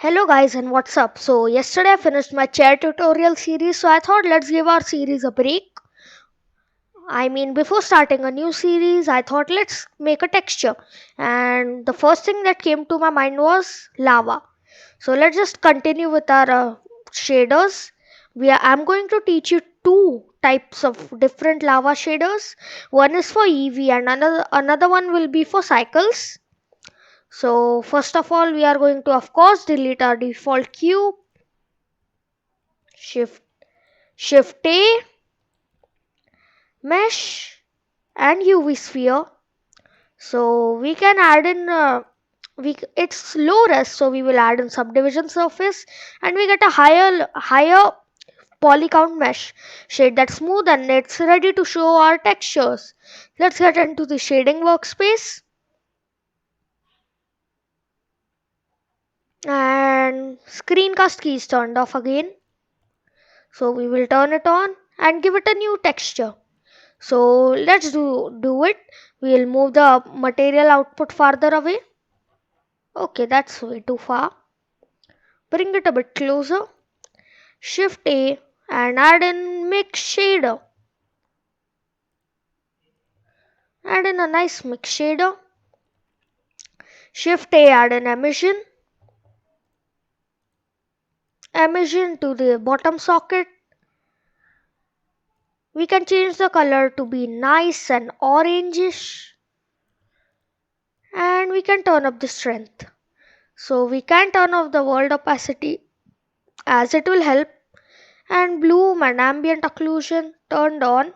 Hello guys and what's up? So yesterday I finished my chair tutorial series, so I thought let's give our series a break. Before starting a new series, I thought let's make a texture. And the first thing that came to my mind was lava. So let's just continue with our shaders. I'm going to teach you two types of different lava shaders. One is for Eevee and another one will be for cycles. So first of all, we are going to of course delete our default cube. Shift A, mesh and UV sphere. So we can add in it's low res, so we will add in subdivision surface and we get a higher poly count mesh shade that's smooth and it's ready to show our textures. Let's get into the shading workspace and screencast key is turned off again. So we will turn it on and give it a new texture. So let's do it. We'll move the material output farther away. Okay, that's way too far. Bring it a bit closer. Shift A and add in mix shader. Add in a nice mix shader. Shift A, add in emission. Emission to the bottom socket. We can change the color to be nice and orangish. And we can turn up the strength. So we can turn off the world opacity as it will help, and bloom and ambient occlusion turned on.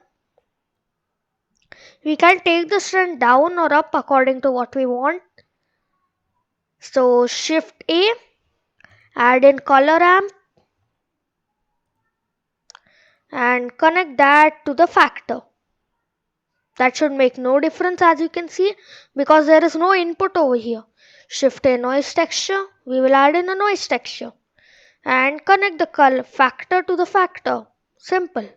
We can take the strength down or up according to what we want. So shift A, add in color ramp and connect that to the factor. That should make no difference as you can see because there is no input over here. Shift A, noise texture, we will add in a noise texture and connect the color factor to the factor. Simple.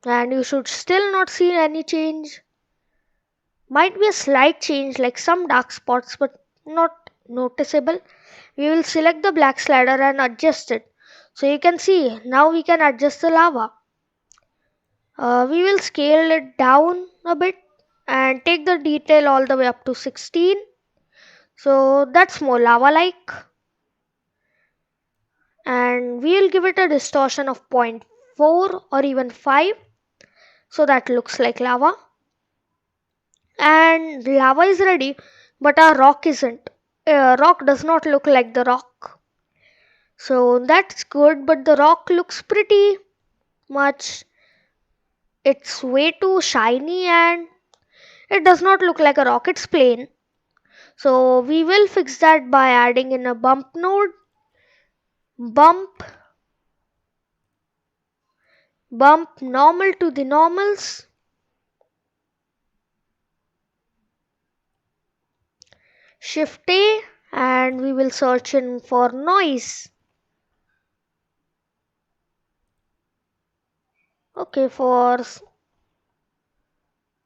And you should still not see any change. Might be a slight change like some dark spots but not noticeable. We will select the black slider and adjust it. So you can see now we can adjust the lava. We will scale it down a bit and take the detail all the way up to 16. So that's more lava like. And we will give it a distortion of 0.4 or even 5. So that looks like lava. And lava is ready, but our rock isn't. Rock does not look like the rock. So that's good, but the rock looks pretty much. It's way too shiny and it does not look like a rock, it's plain. So we will fix that by adding in a bump node. Bump normal to the normals. Shift A and we will search in for noise. Okay, for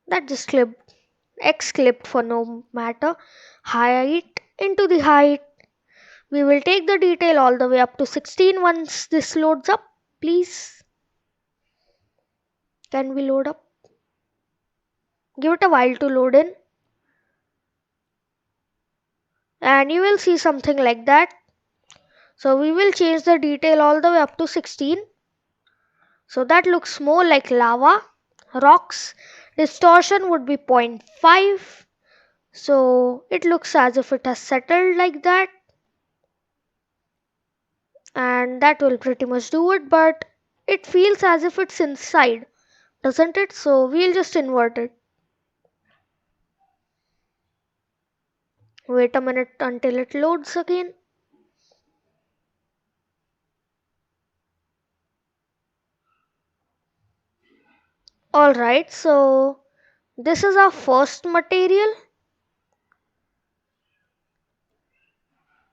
that just clipped. X clipped for no matter. Height into the height. We will take the detail all the way up to 16 once this loads up. Please. Can we load up? Give it a while to load in. And you will see something like that. So we will change the detail all the way up to 16. So that looks more like lava. Rocks. Distortion would be 0.5. So it looks as if it has settled like that. And that will pretty much do it, but it feels as if it's inside, doesn't it? So we'll just invert it. Wait a minute until it loads again. Alright, so this is our first material.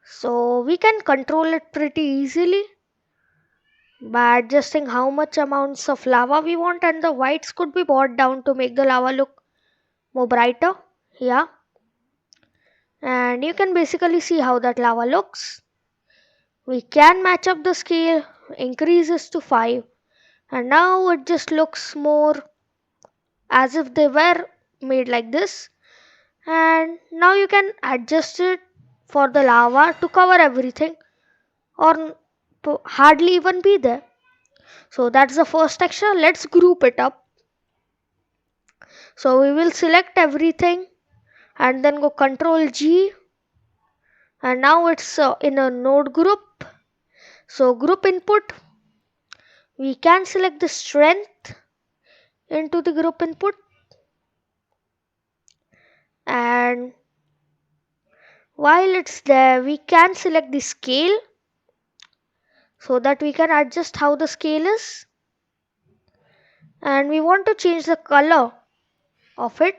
So we can control it pretty easily by adjusting how much amounts of lava we want, and the whites could be brought down to make the lava look more brighter. Yeah. And you can basically see how that lava looks. We can match up the scale, increases to 5, and now it just looks more as if they were made like this. And now you can adjust it for the lava to cover everything or hardly even be there. So that's the first texture. Let's group it up. So we will select everything and then go Control G, and now it's in a node group. So group input, we can select the strength into the group input, and while it's there we can select the scale so that we can adjust how the scale is, and we want to change the color of it.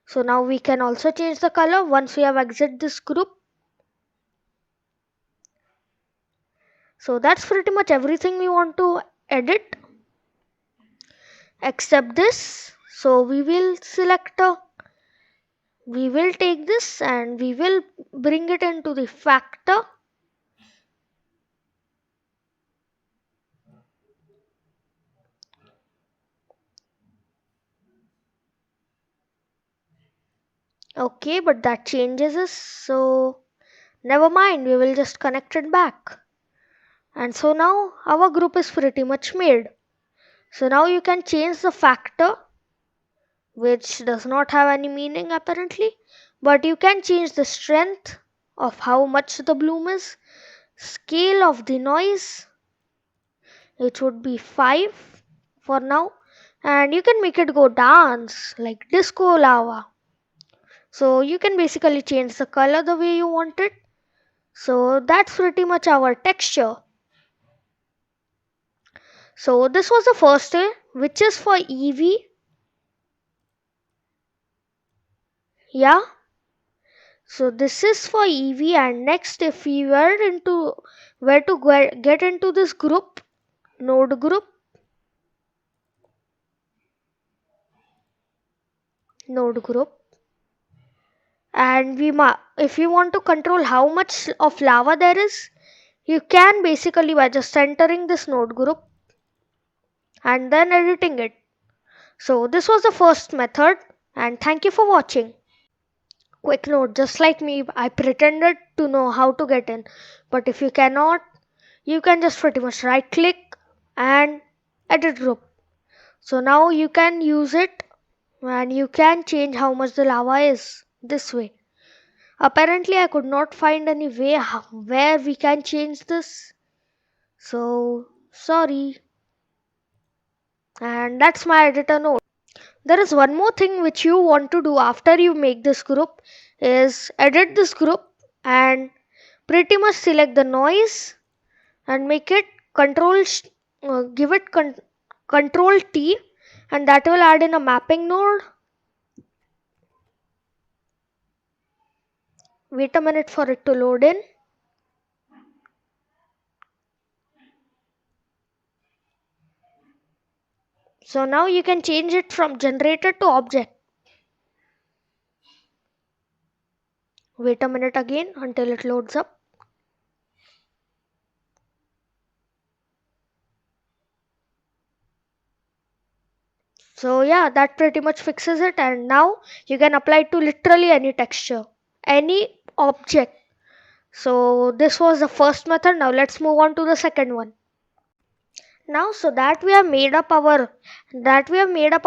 So now we can also change the color once we have exited this group. So that's pretty much everything we want to edit except this. So we will we will take this and we will bring it into the factor. Okay, but that changes us, so never mind, we will just connect it back. And so now our group is pretty much made. So now you can change the factor, which does not have any meaning apparently, but you can change the strength of how much the bloom is, scale of the noise, it would be 5 for now, and you can make it go dance like disco lava. So you can basically change the color the way you want it. So that's pretty much our texture. So this was the first way, which is for Eevee. Yeah. So this is for Eevee, and next if we were to get into this group, node group, and if you want to control how much of lava there is, you can basically by just entering this node group and then editing it. So this was the first method, and thank you for watching. Quick note, just like me, I pretended to know how to get in, but if you cannot, you can just pretty much right click and edit group. So now you can use it and you can change how much the lava is this way. Apparently I could not find any way where we can change this, so sorry. And that's my editor note. There is one more thing which you want to do after you make this group is edit this group and pretty much select the noise and make it give it control T, and that will add in a mapping node. Wait a minute for it to load in. So now you can change it from generator to object. Wait a minute again until it loads up. So yeah, that pretty much fixes it, and now you can apply it to literally any texture, any object. So this was the first method. Now let's move on to the second one. Now so that we have made up our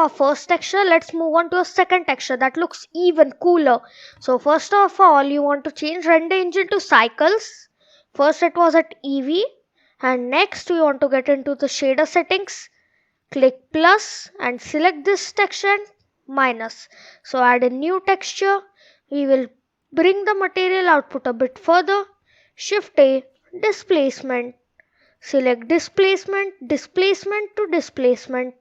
first texture, let's move on to a second texture that looks even cooler. So first of all, you want to change render engine to cycles. First it was at Eevee, and next we want to get into the shader settings. Click plus and select this texture and minus. So add a new texture. We will bring the material output a bit further. Shift A, displacement. Select displacement to displacement,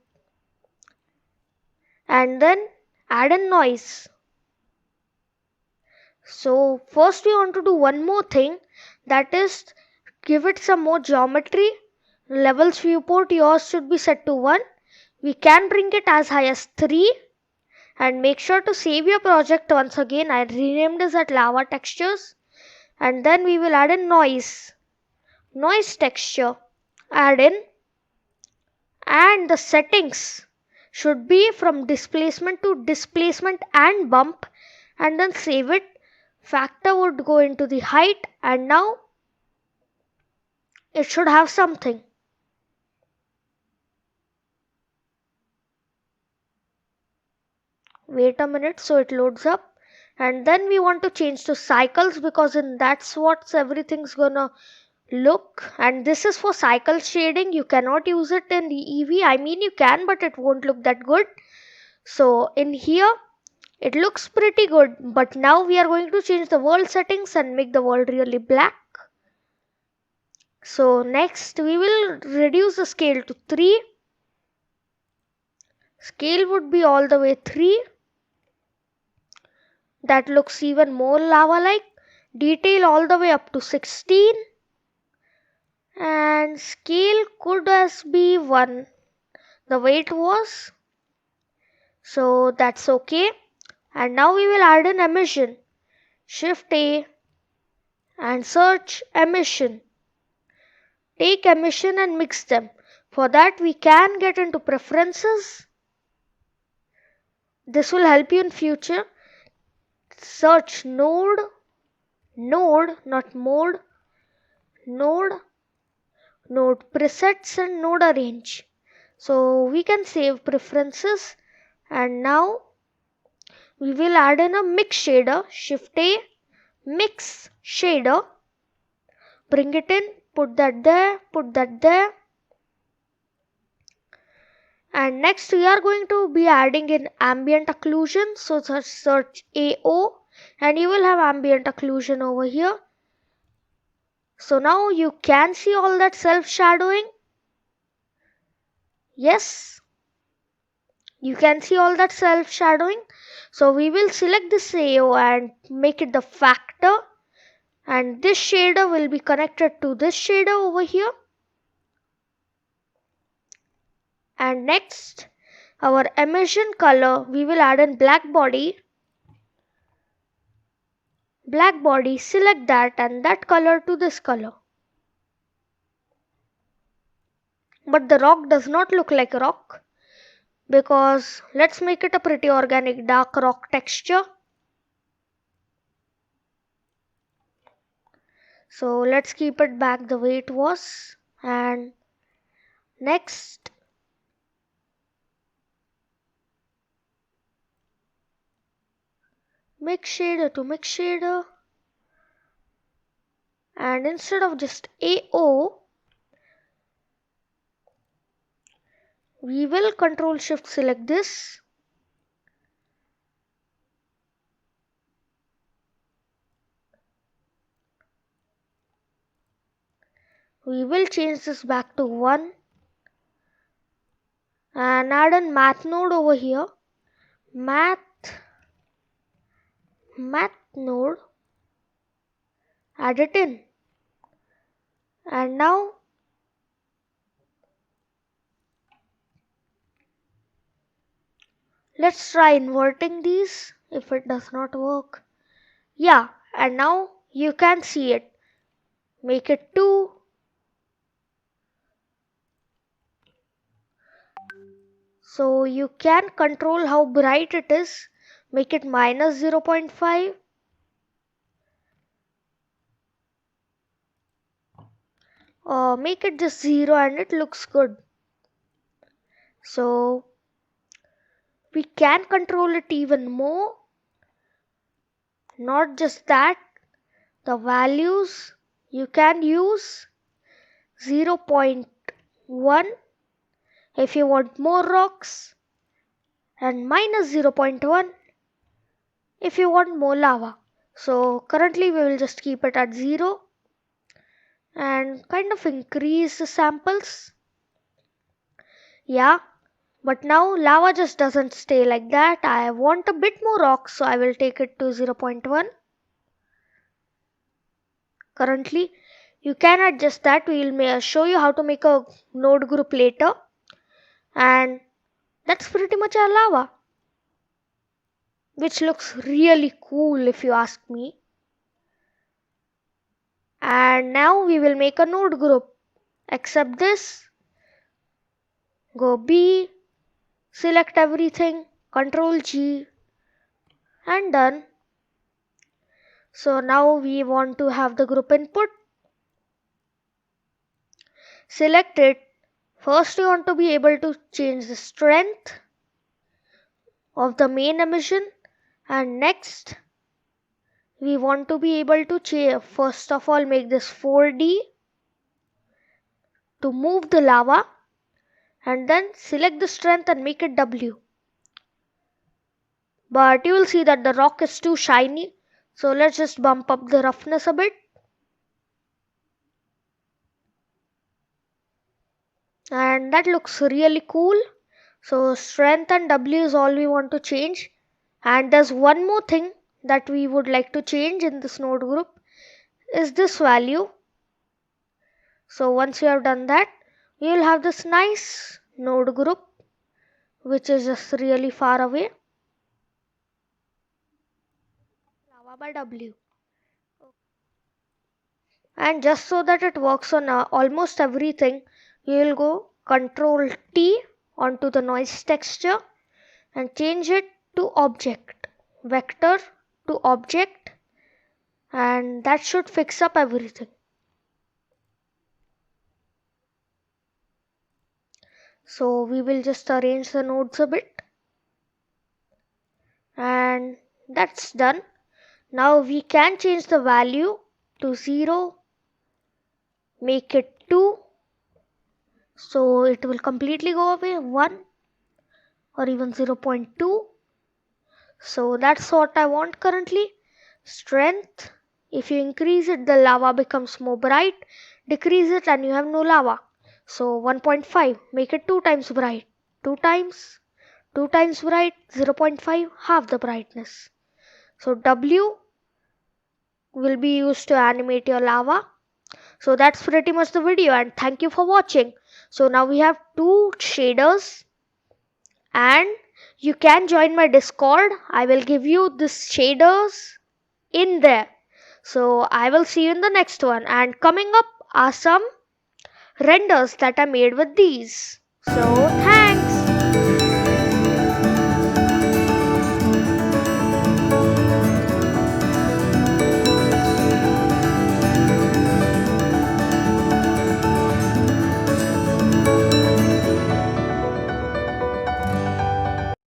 and then add a noise. So first we want to do one more thing, that is give it some more geometry. Levels viewport, yours should be set to 1. We can bring it as high as 3, and make sure to save your project once again. I renamed this at lava textures, And then we will add in noise texture, add in, and the settings should be from displacement to displacement and bump, and then save it. Factor would go into the height, and now it should have something. Wait a minute, so it loads up. And then we want to change to cycles, because in that's what everything's gonna look. And this is for cycle shading. You cannot use it in Eevee. I mean, you can, but it won't look that good. So in here it looks pretty good, but now we are going to change the world settings and make the world really black. So next we will reduce the scale to 3. Scale would be all the way 3. That looks even more lava-like. Detail all the way up to 16. And scale could as be 1, the way it was. So that's okay. And now we will add an emission. Shift A and search emission. Take emission and mix them. For that we can get into preferences. This will help you in future. Search node, not mode, node presets and node arrange. So we can save preferences, and now we will add in a mix shader. Shift A, mix shader, bring it in, put that there. And next we are going to be adding in ambient occlusion. So search AO and you will have ambient occlusion over here. So now you can see all that self-shadowing. Yes, you can see all that self-shadowing. So we will select this AO and make it the factor. And this shader will be connected to this shader over here. And next, our emission color, we will add in black body. Black body, select that and that color to this color. But the rock does not look like a rock, because let's make it a pretty organic dark rock texture. So let's keep it back the way it was. And next, mix shader to mix shader. And instead of just AO, we will Control Shift select this. We will change this back to 1 and add a math node over here. Math node, add it in. And now let's try inverting these if it does not work. Yeah, and now you can see it. Make it 2. So you can control how bright it is. Make it minus 0.5. Or make it just 0 and it looks good. So we can control it even more. Not just that, the values you can use 0.1 if you want more rocks, and minus 0.1 if you want more lava. So currently we will just keep it at 0 and kind of increase the samples. Yeah, but now lava just doesn't stay like that. I want a bit more rocks, so I will take it to 0.1. Currently you can adjust that. We will show you how to make a node group later. And that's pretty much our lava, which looks really cool if you ask me. And now we will make a node group. Accept this, go B, select everything, Ctrl G, and done. So now we want to have the group input. Select it. First, you want to be able to change the strength of the main emission, and next we want to be able to change. First of all, make this 4D to move the lava, and then select the strength and make it W. But you will see that the rock is too shiny, so let's just bump up the roughness a bit. And that looks really cool. So strength and W is all we want to change. And there's one more thing that we would like to change in this node group is this value. So once you have done that, we will have this nice node group which is just really far away. Lava by W. And just so that it works on almost everything, we will go Ctrl T onto the noise texture and change it to object, vector to object, and that should fix up everything. So we will just arrange the nodes a bit, and that's done. Now we can change the value to 0, make it 2, so it will completely go away, 1 or even 0.2. So that's what I want currently. Strength, if you increase it, the lava becomes more bright. Decrease it and you have no lava. So 1.5, make it 2 times bright. 2 times bright, 0.5, half the brightness. So W will be used to animate your lava. So that's pretty much the video, and thank you for watching. So now we have 2 shaders, and you can join my Discord. I will give you these shaders in there. So I will see you in the next one, and coming up are some renders that are made with these. So thanks.